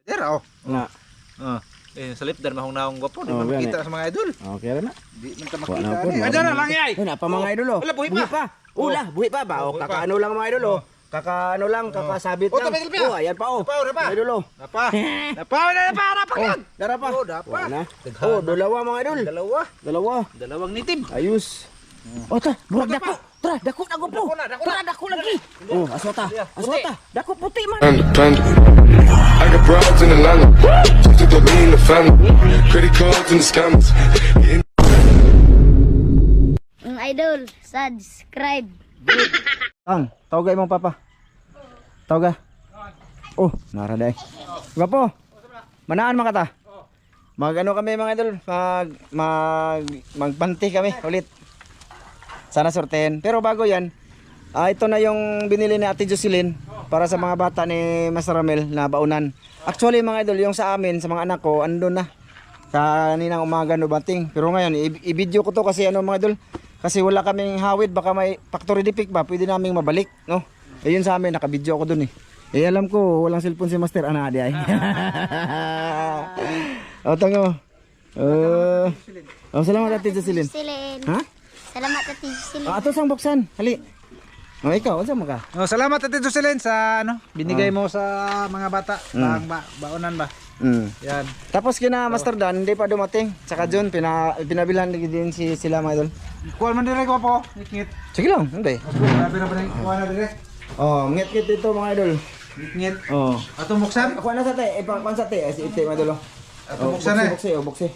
Dera oh. Nga. Sa lipdan mahong naong gwapo, di Oh, man gani. makita sa mga idol. Okay na. Di man ta Wala makita. po, Ni. wala Ada na po. lang ay. Ay, napa mga idol oh. Wala, buhi pa. Ula, buhi pa ba? O, buhi pa. kakaano lang mga idol oh. Kakaano lang, kakasabit Oh, lang. tapos ilpiya. Oh, ayan pa oh. Napa, napa. Mga idol oh. Napa. Napa Oh, yan. dara pa. Oh, dapa. Wala. Oh, dalawa mga idol. Dalawa. Dalawang nitim. Ayos. Oh, ta, murag dako. Tara, dako na go po. Dako na. Tara, dako lagi. Oh, aswata. Aswata. Dako puti man. Independent. I got broads in Atlanta. Just to throw me in the family. Credit cards and the scammers. Ang idol, subscribe. Ang, tawagay mong papa. Tawaga. Oh, naraday. Gapo. Manaan makata. Magano kami mga idol, magpanti kami ulit. Sana sortehin. Pero bago 'yan, ito na yung binili ni Ate Jocelyn para sa mga bata ni Master Ramel na baunan. Actually mga idol, yung sa amin, sa mga anak ko, andun na. Kaninang umaga no bating. Pero ngayon, i-video ko to kasi ano mga idol, kasi wala kaming hawid, baka may factory defect ba, pwede naming mabalik, no? Ayun sa amin, naka-video ako dun eh. Eh alam ko, walang cellphone si Master, ana di ay. O tango. Salamat Ate Jocelyn. Ha? Salamat Ate Jocelyn. Ato sang buksan. Hali. O ikaw, unsa man ka? Oh, salamat Ate Jocelyn sa ano, binigay mo sa mga bata, pang baonan ba. Yan. Tapos kina Master Dan, hindi pa dumating. Saka John, pinabilhan din sila mga idol. Kuha man dire ko po. Ngit-ngit. Sige lang, hindi. Sabi na ba ni kuha na dire? Oh, ngit-ngit ito mga idol. Ngit-ngit. Oh. Ato muksan. Ako na sa te, ipangpan sa te, si ite mga idol. Ato muksan eh. Buksi, buksi.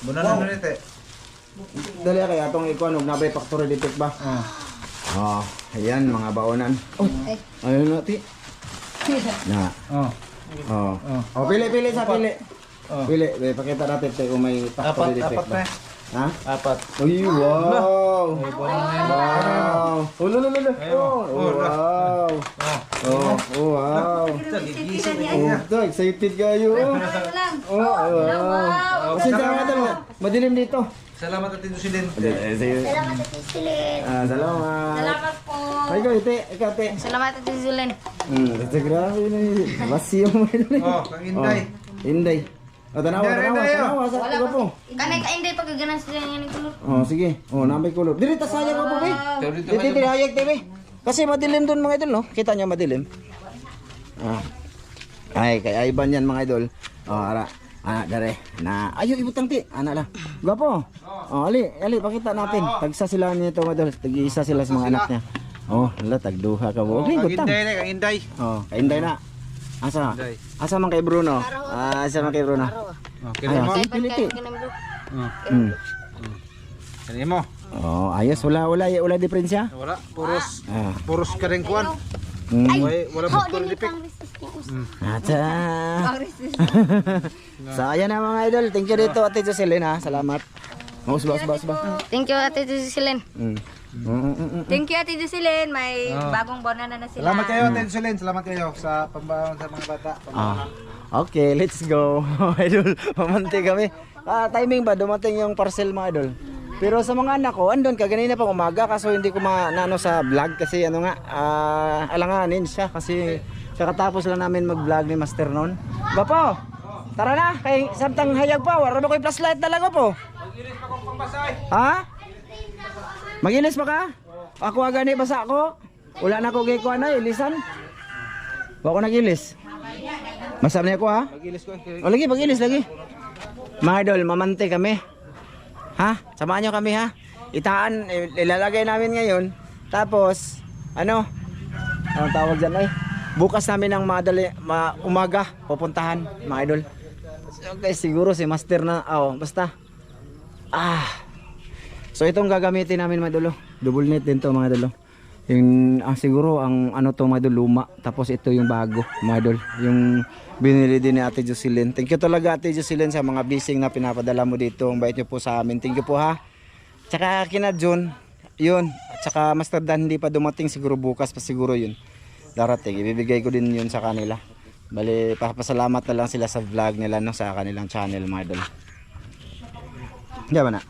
Bunan na nite. Dali kay atong ikuan og nabay factory defect ba? Oh, ayan mga baonan. Oh, ayun na ti. Na. Oh. Oh. Oh, pili sa pili. Pili, pakita natin te kung may factory defect Apat na. ba. Ha? Apat. Uy, wow! Wow! Oh, lolo. Oh, wow! Oh, wow! Oh, excited kayo. Oh, wow! Kasi sa madilim dito. Salamat Ate Jocelyn. Salamat Ate Jocelyn. Salamat. Salamat po. Ay, ikaw, te. Salamat Ate Jocelyn. Ito grabe na yun. Basi yung Oh, kang Inday. Inday. O, tanawa sa tiga po. Kanay ka hindi pagkaganan sila ng kulot. Oh, sige. Oh, nambay kulot. Dili ta sayang ko po, be. Dito hayag te, be. Kasi madilim doon mga idol, no? Kita niya madilim. Ay, kay Ivan yan mga idol. Oh, ara. Dare. Na, ayo ibutang ti. Ana lang. Gapo. Oh, ali, pakita natin. Tagsa sila nito mga idol. Tag-isa sila sa mga anak niya. Oh, hala, tagduha ka mo. Okay, Kang gutang. Inday, kang Inday. Oh, kay Inday na. Asa? Inday. Asa man kay Bruno? Asa man kay Bruno? Okay Ayun, mo. sige, piliti. Oh. Kani mo. Oh, ayos. Wala diferensya? Wala, puros Ah. puros ka rin kuan. Wala factory defect. Acha. So, ayan na mga idol. Thank you dito Ate Jocelyn ha. Salamat. Bas. Thank you Ate Jocelyn. Mm. Thank you Ate Jocelyn. May bagong banana na sila. Salamat kayo Ate Jocelyn, salamat kayo sa pambaon sa mga bata. Okay, let's go. Idol, mamanti kami. Timing ba? Dumating yung parcel mga idol. Pero sa mga anak ko, andun ka ganina pang umaga kaso hindi ko naano sa vlog kasi ano nga, alanganin siya kasi kakatapos lang namin mag-vlog ni Master noon. Bapo, tara na, kay samtang hayag pa, wala ba ko'y flashlight talaga po? Mag-iris pa kong pambasay. Ha? Magilis pa ka? Ako agani basa ko. Wala na ko gay ko na, ilisan. Wa ko nagilis. Basa na ako ha? Mag-iris ko. O lagi, magilis lagi. Mga idol, mamante kami. Ha? Samahan nyo kami ha. Itaan, ilalagay namin ngayon. Tapos, anong tawag dyan ay? Bukas namin ng umaga, pupuntahan mga idol. Okay, siguro si Master na, basta. So itong gagamitin namin mga idol. Double net din to mga idol. Yung siguro ang ano to mga idol, luma. Tapos ito yung bago mga idol. Yung binili din ni Ate Jocelyn. Thank you talaga Ate Jocelyn sa mga bising na pinapadala mo dito. Ang bait nyo po sa amin. Thank you po ha. Tsaka kina John, yun. At saka Master Dan hindi pa dumating, siguro bukas pa siguro yun. Darating, ibibigay ko din yun sa kanila. Bali, papasalamat na lang sila sa vlog nila no, sa kanilang channel mga idol. Hindi ba na?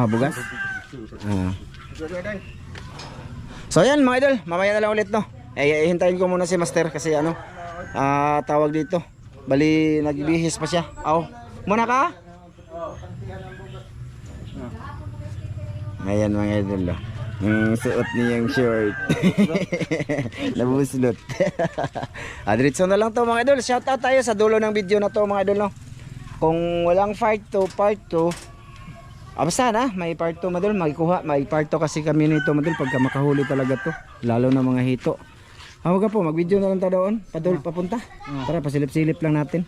Bugas? So yan mga idol, mamaya na lang ulit no. Hintayin ko muna si Master kasi ano, tawag dito. Bali nagbihis pa siya. Aw, muna ka? Ayan mga idol. Suot niya yung short. Nabuslot. Diretso na lang to mga idol. Shout out tayo sa dulo ng video na to mga idol, no? Kung walang part 2, basta na, may part 2 madol, magkuha, may part 2 kasi kami nito madol pagka makahuli talaga to, lalo na mga hito. Huwag ka po, mag-video na lang tayo doon, padol papunta. Tara, pasilip-silip lang natin.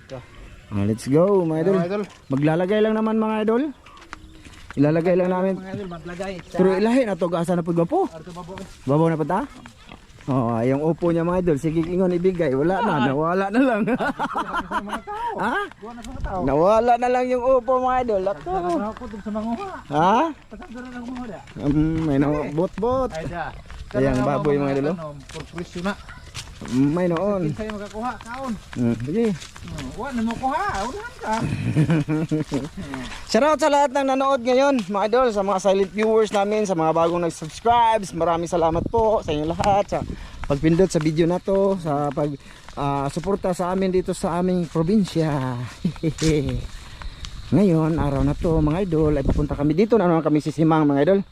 Let's go mga idol. Maglalagay lang naman mga idol. Ilalagay lang namin. Mga idol, maglagay. Pero ilahin na to, gaasa na po po. Babaw na pa ta? Oo, yung upo niya mga idol, sige ingon ibigay, wala na, nawala na lang. Ha? Nawala na lang yung upo mga idol. Ato. Ha? May bot-bot. Ayan, baboy mga idol. May noon. Kinsa yung makakuha, kaon. Sige. Wala na mo kuha, unahan ka. Shoutout sa lahat ng nanood ngayon mga idol, sa mga silent viewers namin, sa mga bagong nag-subscribe. Maraming salamat po sa inyo lahat sa pagpindot sa video na to, sa pag suporta sa amin dito sa aming probinsya. Ngayon, araw na to mga idol, ay pupunta kami dito na naman kami sisimang mga idol.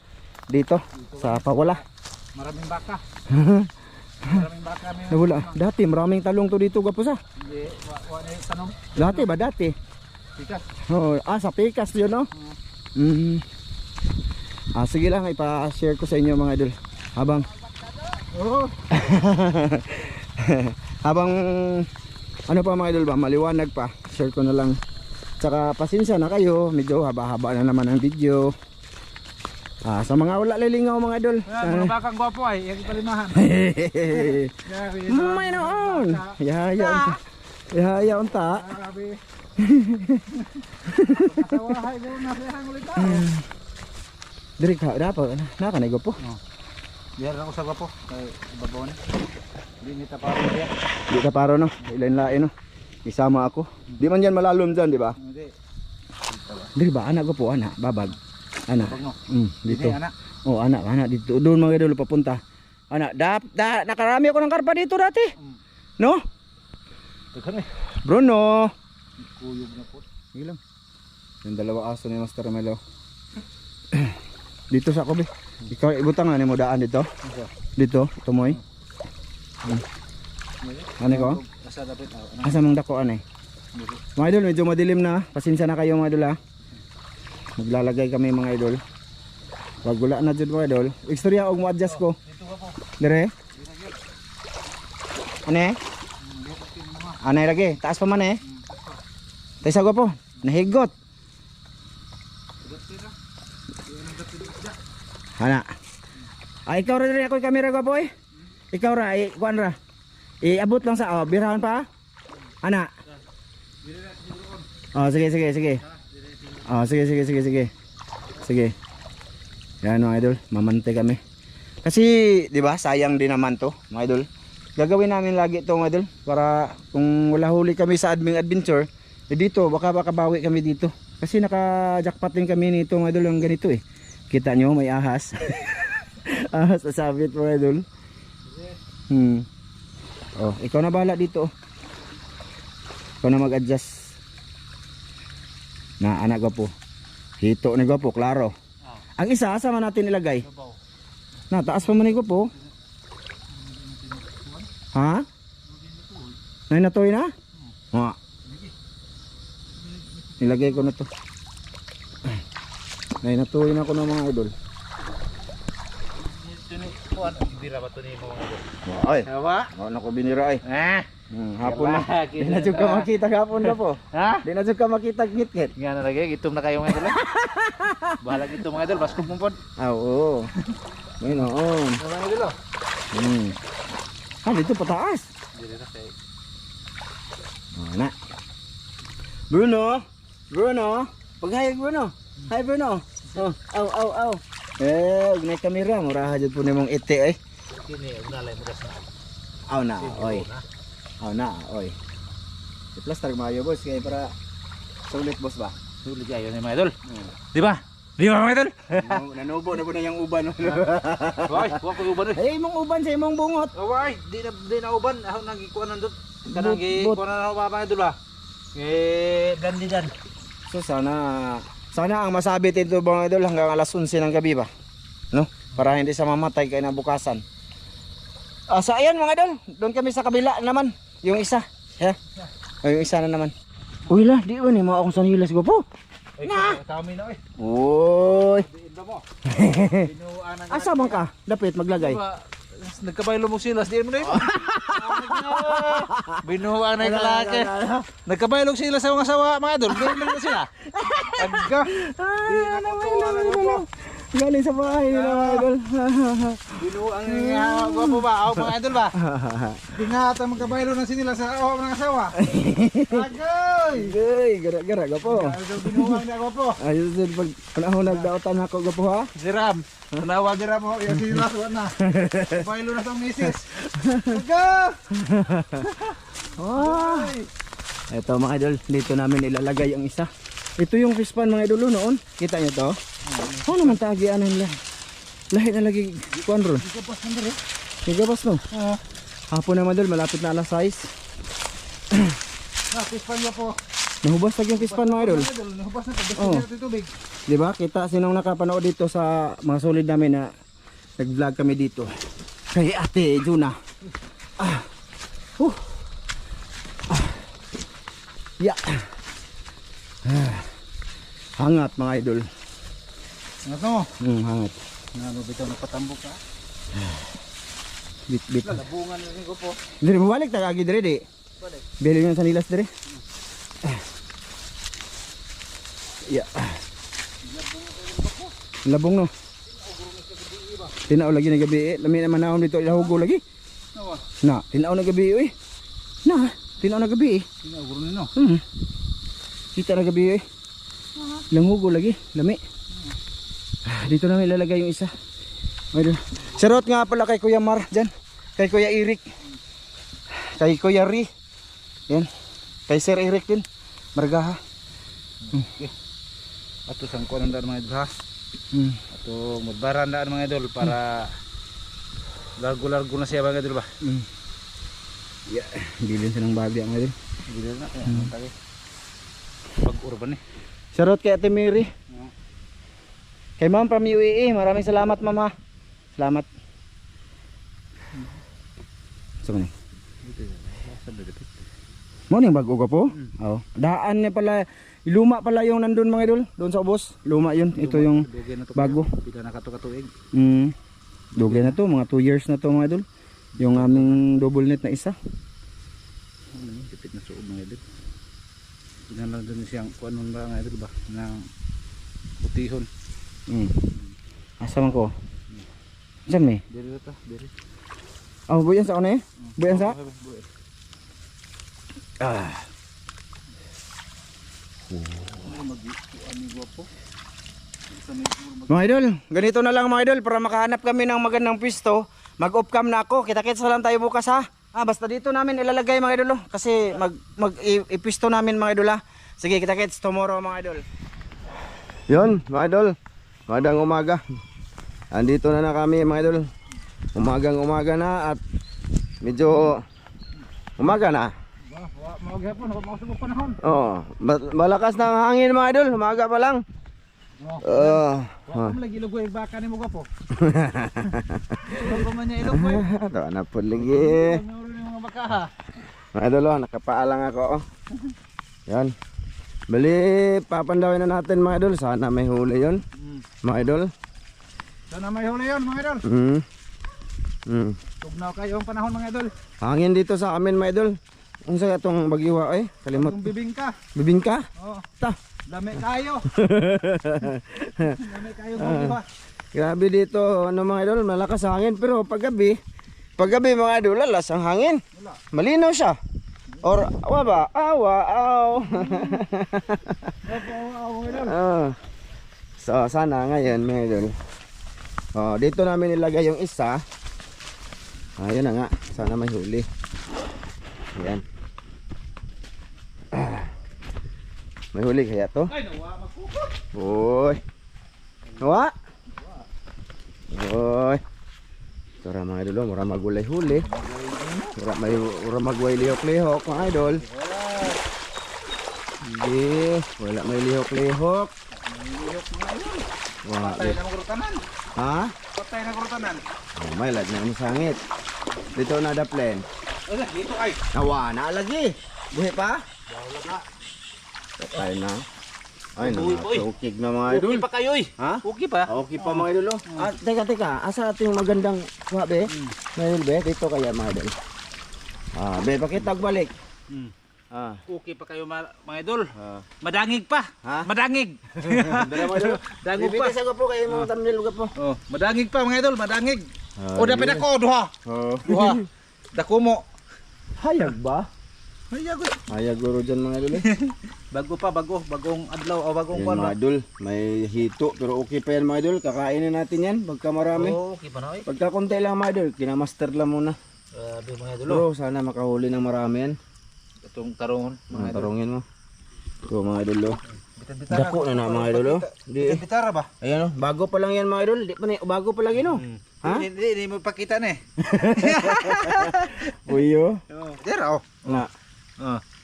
Dito sa Pawala. Maraming baka. Maraming baka may. Nawala. Dati maraming talong to dito gapusa. Hindi, wa na tanong. Dati ba dati? Pikas. Oh, sa Pikas yun, no? Sige lang, ipa-share ko sa inyo mga idol. Habang habang ano pa mga idol ba, maliwanag pa, share ko na lang. Tsaka pasensya na kayo, medyo haba-haba na naman ang video. Sa mga wala lilingaw mga idol. Mga bakang gwapo ay, yung palimahan. May noon. Yaya unta. Grabe. Kasawahay ko na siyang ulit ako. Diri ka dapat na kanay po. Biar lang usap po kay babaw ni. Di ni taparo dia. Di ka paro no. Ilain-lain no. Isama ako. Di man yan malalom dyan, di ba? Hindi. Diri ba anak ko po anak, babag. Anak. Dito. Hindi, anak. Oh, anak dito. Doon mga idol papunta. Anak, nakarami ako ng karpa dito dati. No? Daghan eh. Bruno. Kuyog na po. Sige lang. Yung dalawa aso ni Master Melo. Dito sa kobe. Ikaw ibutang na ni mo daan dito. Dito, tumoy. Ano ko? Asa dapat ako. Asa mong dako anay? Mga idol, medyo madilim na. Pasensya na kayo mga idol ha. Maglalagay kami mga idol. Wag wala na dyan mga idol. Istorya og mo-adjust ko. Dire? Ane? Anay lagi. Taas pa man eh. Tayo sa po. Nahigot. Hana. Ikaw ra rin ako yung camera ko po eh. Ikaw ra, kuan ra. Iabot lang sa, birahan pa. Ana. Sige. Sige. Yan mga idol, mamante kami. Kasi, di ba, sayang din naman to, mga idol. Gagawin namin lagi to mga idol para kung wala huli kami sa adventure, dito baka bawi kami dito. Kasi naka-jackpot din kami nito mga idol, yung ganito eh. Kita nyo, may ahas. Ahas sa sabit mga idol. Ikaw na bahala dito. Ikaw na mag-adjust. Na anak ko po. Hito ni po, klaro. Ang isa, asa man natin ilagay? Na, taas pa man ko po. Ha? Natoy na? Ha. Nilagay ko na to. Natoy na ko ng mga idol. Bira ba to ni mo mga idol? Ay. Hawa? Ano ko binira ay. Hapon na. Wala, Di na dyan ka makita hapon na po. Ha? Di na dyan ka makita ngit-ngit. Nga na lagi, gitom na kayo mga idol. Bahala gitom mga idol, basko pumpon. Oo. May noon. Mga idol. Dito pataas. Dili na kay. Na. Bruno. Paghayag Bruno. Hi Bruno. Aw. Ugnay kamera, muraha jud po nimong ite ay. Kini unalay mo gas na. Aw na, oy. I-plaster maayo boss kay para sulit boss ba. Sulit kayo ni mga idol. Di ba? Di ba mga idol? Nanubo na po na yung uban. Hoy, wa ko uban. Hey, imong uban sa imong bungot. Away, di na uban, ako nagikuan nandot. Kanang But- ko na mga idol ba. Eh gandi dan. So sana ang masabit ito mga idol hanggang alas 11 ng gabi ba? No? Para hindi sa mamatay kayo na bukasan. So ayan mga idol, doon kami sa kabila naman, yung isa. Yeah. Yung isa na naman. Uy la, di ba ni mo akong sanilas ko po? Kami na eh. Uy. Indo mo. Binuan ang Asa man ka? Dapat maglagay. Nagkabaylo mo silas, di mo na yun. Binuha na yung kalaki. Nagkabaylo sila sa mga sawa, mga idol. Di mo na sila. Agga. Galing sa bahay nila mga idol. Binuha ang gwapo ba? Ako mga idol ba? Di nga ata magkabaylo na sila sa mga sawa. Agay. Gay, gara-gara gapo. Binuha na gwapo. Ayos din pag panahon nagdaotan ako gapo ha. Ziram. Tanawa Ziram mo. Yung silas, wala na. Baylo na sa misis. Agga. Ito mga idol, dito namin ilalagay ang isa. Ito yung fish pan mga idol noon. Kita nyo to? Ano naman tagian nila? Lahi na lagi kuan ron. Gigabas no? Hapon naman idol, malapit na alas 6. Pispan niya po. Nahubas lagi yung fish pan mga idol. Nahubas na ito. Oh. Basta tubig. Di ba? Kita sinong nakapanood dito sa mga solid namin na nag-vlog kami dito. Kay Ate Juna. Yeah. Hangat mga idol. Ano? Hangat. Ano bitaw nagpatambok ka? Bit. Labungan na rin ko po. Dire mo balik tagagi dire di. Balik. Bili yung sanilas dire. Yeah. Labong no. Tinao lagi na gabi. Lami naman naon dito ilahugo lagi. Nawa. Na, tinao na gabi eh. Na, tinao na gabi eh. Ginaguro nino. Kita na gabi eh. Ilang hugo lagi, lami. Dito namin ilalagay yung isa. Ayun. Shoutout nga pala kay Kuya Mar dyan. Kay Kuya Eric. Kay Kuya Ri. Yan. Kay Sir Eric din. Margaha. Ato sang kuan ndar mga idol ha. Hmm. Ato magbarandaan mga idol para largo-largo na siya mga idol ba. Yeah. Bilin siya ng babi ang idol. Bilin na kaya tagi. Pag-urban eh. Shoutout kay Ate Mary. Kay Ma'am from UAE. Maraming salamat Mama. Salamat. So ni. Mo ning bago ka po? Oo. Daan niya pala, luma pala yung nandun mga idol, doon sa ubos. Luma yun. Ito yung bago. Pila na kato-katuig. Dugay na to, mga 2 years na to mga idol. Yung aming double net na isa. Tipid na suod mga idol. Tingnan lang din siyang kuan nun ba mga idol ba? Nang putihon. Asa man ko? Diyan may? Diri ta, diri. Oh, buyan sa una eh? Buyan sa? Mga idol, ganito na lang mga idol para makahanap kami ng magandang pwesto. Mag-off cam na ako. Kita-kits lang tayo bukas ha. Basta dito namin ilalagay mga idol kasi ipwesto namin mga idol ha. Sige, kita-kits tomorrow mga idol. Yun mga idol, magandang umaga. Andito na kami mga idol. Umagang umaga na at medyo umaga na. Maghapon ako mausog panahon. Oo, malakas na ang hangin mga idol, umaga pa lang. Wa lagi lugoy baka nimo gapo. Ko man niya ilugoy. Ito na po lagi. Mga baka ha. Mga idol, nakapaalang ako. Yan. Bali, papandawin na natin mga idol. Sana may huli yun. Mga idol. Sana may huli yun mga idol. Tugnaw kayo ang panahon mga idol. Hangin dito sa amin mga idol. Ang saya itong bagyo ay. Kalimot. Yung bibingka. Bibingka? Oo. Ta. Dami kayo. Dami kayo bagyo. Grabe dito ano mga idol, malakas ang hangin pero paggabi mga idol, lalas ang hangin. Malinaw siya. Or awa ba? Aw. So sana ngayon mga idol. Dito namin ilagay yung isa. Ayun na nga, sana may huli. Ayan. May huli kaya to? Ay nawa magkukot. Uy. Nawa? Uy. Tara mga idol, mura magulay huli. Wala magway lihok-lihok mga idol. Hindi, wala may lihok-lihok. Lihok mga idol. Wala. Patay na magurutanan. Ha? Patay na magurutanan. Oh, may lag na sangit. Dito na da plan. Wala, dito ay. Nawa na lagi. Buhi pa? Patay na. Ay, nakakukig na mga idol. Okay pa kayo eh. Ha? Okay pa. Okay pa mga idol. Ah, teka. Asa ating magandang kuha be? Mga idol be, dito kaya mga idol. Ah, be, pakitag balik. Ah. Okay pa kayo mga idol. Ah. Madangig pa. Ha? Madangig. Dala mga idol. Dangog pa. Bibigay sa po kayo mga thumbnail ugat po. Oh, madangig pa mga idol, madangig. Ah, O dapat ako duha. Oh. Duha. Dako mo. Hayag ba? Ay, yago. Hayag guro dyan mga idol. Bagong adlaw o bagong Yan buwan mga ba? idol, may hito pero okay pa yan mga idol. Kakainin natin yan pagka marami. Oh, okay pa na eh. Pagka konti lang mga idol, kinamaster lang muna. Grabe mga idol. Pero sana makahuli ng marami yan. Itong tarongon mga Mga idol. tarongin mo. Ito mga idol oh. Bitan-bitara. Dako na mga idol oh. Di, Bitan-bitara ba? ayan oh, bago pa lang yan mga idol. Di pa ni, bago pa lang yun oh. Ha? Hindi mo pakita na eh. Uy oh. Oh, dira oh. Na.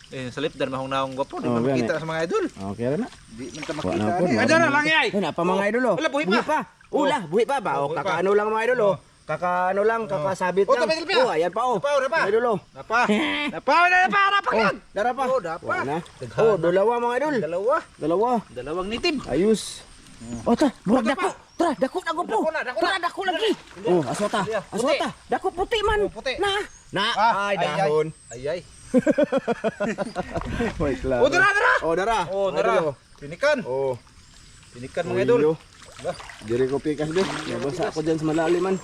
Sa lip dan mahong naong gwapo, di Oh, man yan makita sa mga idol. Okay na na. Di man ta Wala makita po, ni. wala Adara po. lang ay. Ayun na pa mga idol oh. Wala, buhi pa. Ula, buhi pa ba? Oh, buhi pa. kakaano lang mga idol oh. Kakaano lang, kakasabit Oh, lang. tapos ilpi, ah. Oh, ayan pa oh. Napa, napa. Mga idol oh. Napa. Napa Oh, yan. dara pa. Oh, dapa. Wala na. Oh, dalawa mga idol. Dalawa. Dalawang nitim. Ayos. Oh, ta, burag dako. Tara, dako po. Dako na. Tara, dako lagi. Oh, aswata. Aswata. Dako puti man. Oh, puti. Na. Ah, Ay, ay, dahon. Ay. Wait lang. Oh, dara. Oh, dara. Oh, Mga idol, dara. Tinikan. Oh. Tinikan mga idol. Uyo. Diri ko pikas din. Nabasa ako dyan sa malaliman.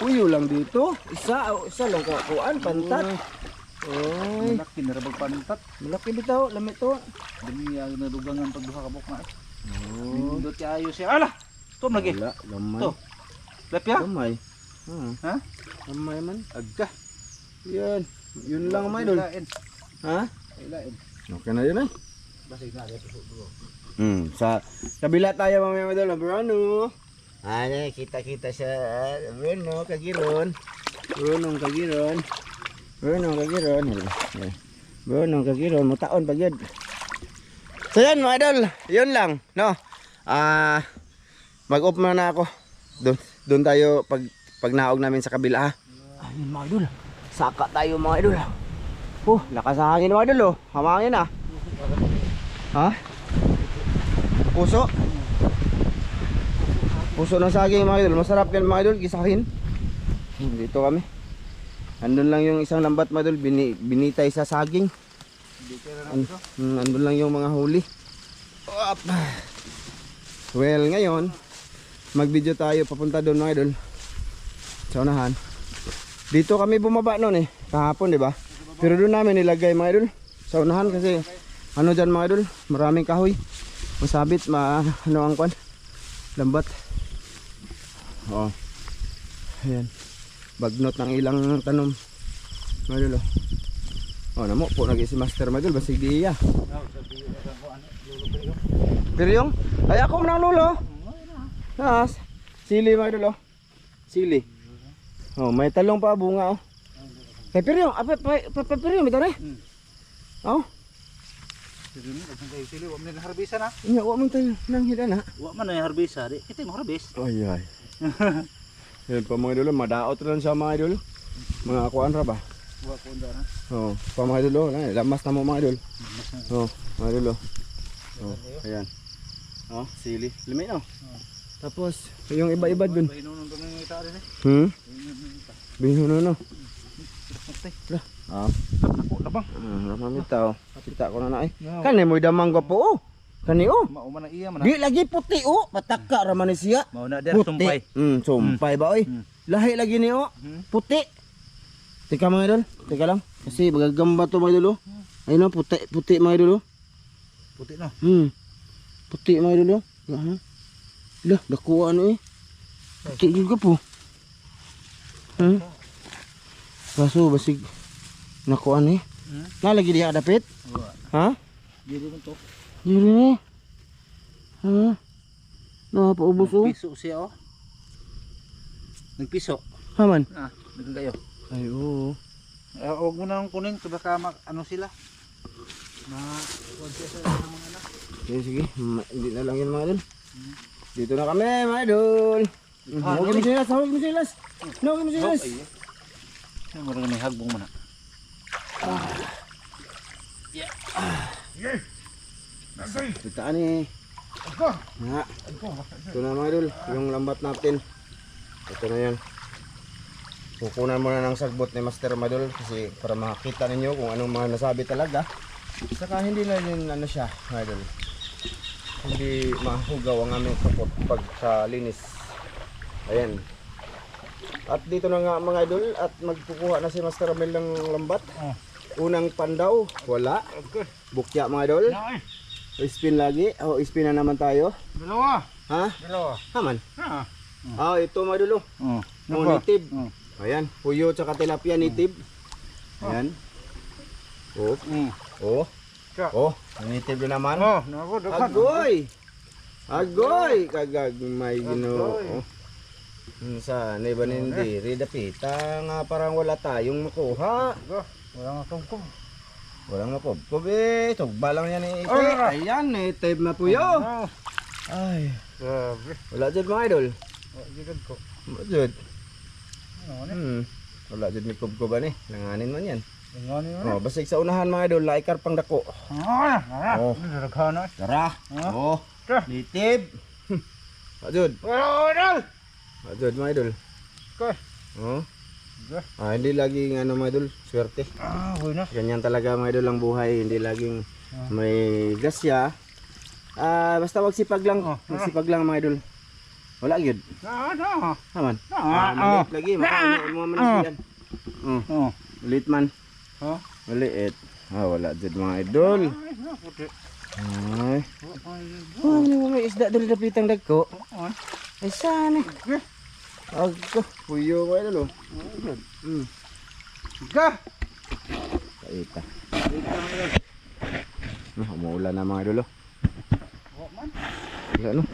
Uyo lang dito. Isa lang kakuan, pantat. Oy, Malaki na rabag pantat. malaki bitaw, lamit to. Dami ang nadugangan pagduha ka bukma. Oh, dot kayo siya. Ala. Tom lagi. Wala, gamay. To. Lepya. Gamay. Ha? Gamay man. Agka. Yan. Yun lang mga idol. Ha? Ilain. Okay na yun eh. Basig na dito. Sa kabila tayo mamaya mga idol. Bruno. Ano, kita-kita sa Bruno, kagiron. Bruno, kagiron. Bruno, kagiron. Mutaon pag yun. So yan mga idol. Yun lang. No? Mag-off na ako. Doon tayo pag naog namin sa kabila ha. Ayun mga idol. Saka tayo mga idol. Oh, lakas ang hangin mga idol oh. Hamangin ah. Ha? Puso. Puso ng saging mga idol. Masarap yan mga idol. Gisahin. Dito kami. Andun lang yung isang lambat mga idol. Binitay sa saging. Andun lang yung mga huli. Well ngayon mag-video tayo papunta doon mga idol. Sa unahan. Dito kami bumaba noon eh. Kahapon di ba? Pero doon namin nilagay mga idol. Sa unahan kasi ano dyan mga idol. Maraming kahoy. Masabit ano ang kwan. Lambat. Oh. Ayan. Bagnot ng ilang tanom. Mga idol oh. Oh namo po nag si Master mga idol. Basig diya. Pero yung ay ako nang lulo. Sili mga idol oh. Sili. Oh, may talong pa bunga oh. Kay pero yung pero yung bitaw na. Oh. Sili, wa man harbisa na. Nya wa man tayo nang hida na. Wa man na harbisa di. Kita mo harbis. Ay ay. Yan pa mga idol, madaot rin sa mga idol. Mga kuan ra ba? Wa ko nda na. Oh, pa mga idol, lamas na mo mga idol. Oh, mga idol. Oh, ayan. Oh, sili. Limit oh. Tapos yung iba-iba dun. Hinunong to ng ita rin eh. Binuno no. Lah. Ah, Ako labang. ramamit tao. Kita ko na na eh. Kani mo damang gwapo oh. Kani oh. Mao man ang iya man. Di lagi puti oh. Pataka ra man ni siya. Mao na der tumpay. Sumpay ba oy? Lahi lagi ni oh. Puti. Teka mga idol, teka lang. Kasi magagamba to mga idol oh. Ayun oh, puti mga idol oh. Puti no. Puti mga idol oh. Lah, dakuha ano eh. Puti juga po. Kaso basig nakuha ni. Nalagi dia dapit? Ha? Diri mo to. Diri ni. Ha? Napaubos oh. Piso siya oh. Nagpiso. Haman. Nagkayo. Ay oo. Huwag mo na nang kunin, baka ano sila. Huwag siya sa mga anak. Sige, hindi na lang yun mga idol. Dito na kami mga idol. Huwag mo silas, huwag mo silas. Huwag mo silas. Ay, marami may hagbong mo na. Bitaan eh. Nga. Ito na mga idol, yung lambat natin. Ito na yan. Kukunan muna ng sagbot ni Master Madol kasi para makita ninyo kung anong mga nasabi talaga. Saka hindi na yun ano siya mga idol. Hindi mahugaw ang aming kupot pag sa linis. Ayan. At dito na nga mga idol at magkukuha na si Master Amel ng lambat. Unang pandaw, wala. Bukya mga idol. O spin lagi. O spin na naman tayo. Dalawa. Ha? Dalawa. Haman. Ha. Ito mga idol. Native. Ayan, puyo tsaka tilapia native. Ayan. Oh. Native na naman. Naku, daghan. Agoy! Agoy! Kagag may ginoo. Sa ba hindi? Ridapita nga parang wala tayong makuha. Wala nga tungkong. Walang mapobkob eh. Tugba lang yan eh. Ayan, native na puyo. Ay. Grabe. Wala dyan mga idol. Gigad ko. Wala dyan. Ano Wala dyan may kubkuban eh. Langanin man yan. Nganin mo. Basig sa unahan mga idol. Laikar pang dako. Oh. Naghan na. Tara. Oh. Native. Ajud. Ajud mga idol. Okay. Oh. Hindi laging ano mga idol, swerte. Huwag na. Ganyan talaga mga idol ang buhay, hindi laging may gasya. Basta magsipag lang, magsipag lang mga idol. Wala gyud. Naman. Maliit lagi, makaano mo man yan. Ulit man. Maliit. Wala gyud mga idol. Ay. Ano may isda dali dapitang dagko? Ay saan eh. Agko, puyo ko idol. Kaita. Umuulan na mga idol. Ano?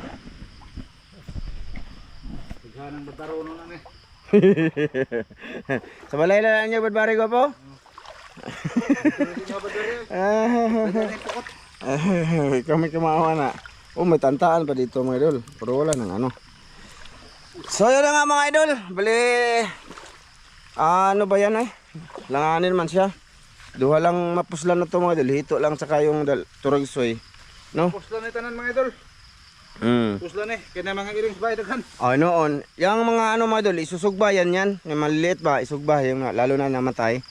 Tighanang batarono na ni. Sa balay na lang niya badbari ko po? Kami kumawa na. May tantaan pa dito mga idol. Pero wala nang ano. So yun na nga mga idol. Bali ano ba yan eh? Langanin man siya. Duha lang mapuslan na to mga idol. Hito lang saka yung turagsoy. No? Puslan ni tanan mga idol. Puslan eh. Kaya mga irings ba daghan. Noon. Yung mga ano mga idol, isusugbayan yan. Yung maliliit ba, isugba. Yung lalo na namatay.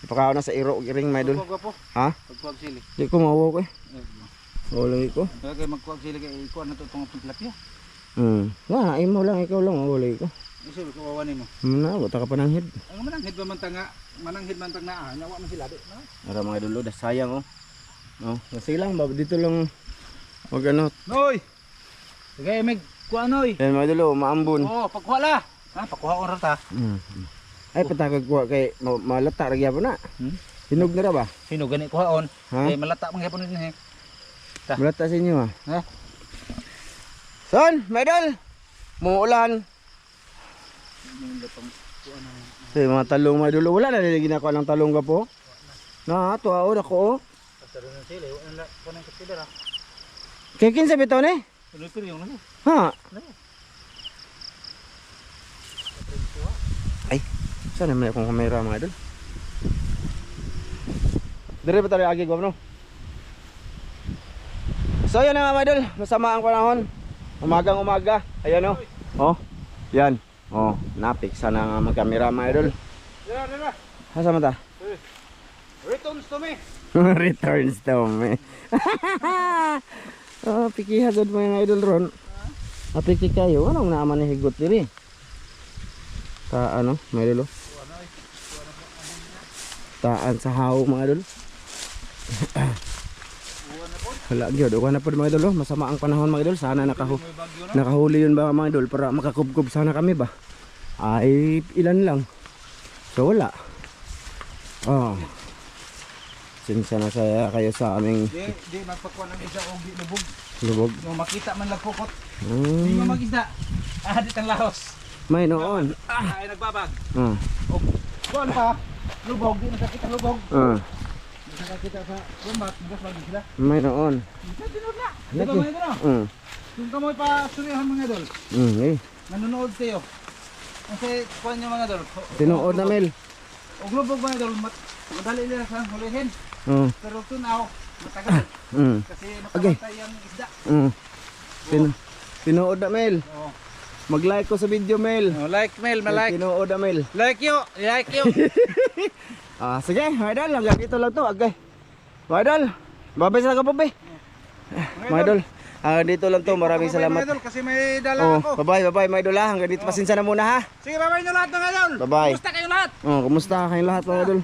Ipakaw na sa iring mga idol. Pagkuwag po. Ha? Pagkuwag sili. Di ko mawaw ko eh. Wala ko. Kaya magkuwag sili kay ikuan na to itong tilapia. Wala, mo lang, ikaw lang, wala ko. Kasi kawawanin mo. Wata ka pa ng head. Ang mananghid ba man tanga, mananghid man tang naa, nawa man sila di. Ara mga idol, sayang oh. No, kasi lang ba dito lang wag ano. Noy. Sige, mig kuha noy. Yan mga idol, maambon. Pagkuha la. Pagkuha oras ta. Ay patakag kuha kay malata ra gyapon na. Hinog na ra ba? Sino gani kuhaon? Ha? Kay malata man gyapon ni. Malata sa inyo Ha? Son, mga idol. Muulan. Mga talong mga idol, wala na nila ginagawa ng talong ka po. Tuwa ako. Pasaro ng sili, wala kanang kapidara. Kaya kinsa bitaw ni? Ano yung ano? Ha? Ay, saan naman akong kamera mga idol? Dire ba tayo agi gawin no? So yan na nga mga idol, masama ang panahon. Umagang umaga, ayan o. Yan. Napiksa na nga magkamera mga idol. Dira. Hasa mata? Returns to me. Returns to me. Pikihagod mo yung idol ron. Apiki kayo, anong naaman ni higot diri? Ano, mga idol? Taan sa haw mga idol. Wala gyud, wala na pod mga idol, masama ang panahon mga idol. Sana nakahuli yun ba mga idol para makakubkob sana kami ba? Ay ilan lang. So wala. Sinsa na saya kayo sa aming Di magpakuha ng isda o lubog. lubog. No makita man lang pukot. Di mo mag-isda. Adit ang lahos. May noon. Ay nagbabag. Ah. Kuan pa. lubog, di nakakita lubog. Di nakakita sa lumbat, bukas lagi sila. Mayroon. Ito, tinood na. Ito Lagi. mga idol, no? Kung kamoy pa sunihan mga idol, Eh. nanonood kayo. Kasi kuhan nyo mga idol. Tinuod na Mel. O lubog mga idol, madali nila sa hulihin. Pero tunaw, matagal. Kasi makapantay ang isda. Tinuod na Mel. Oo. Mag-like ko sa video Mel. Like Mel, Tinuod na Mel. Like you. Sige, mga idol, hanggang dito lang to, agay. Mga idol, babay sa kapabe. Mga idol, hanggang dito lang to, maraming Mga salamat. idol, kasi may dala ako. Bye mga idol ha, hanggang dito, pasensya na muna ha. Sige, babay nyo lahat mga idol. Bye-bye. Kumusta kayo lahat? Kumusta kayong lahat mga idol?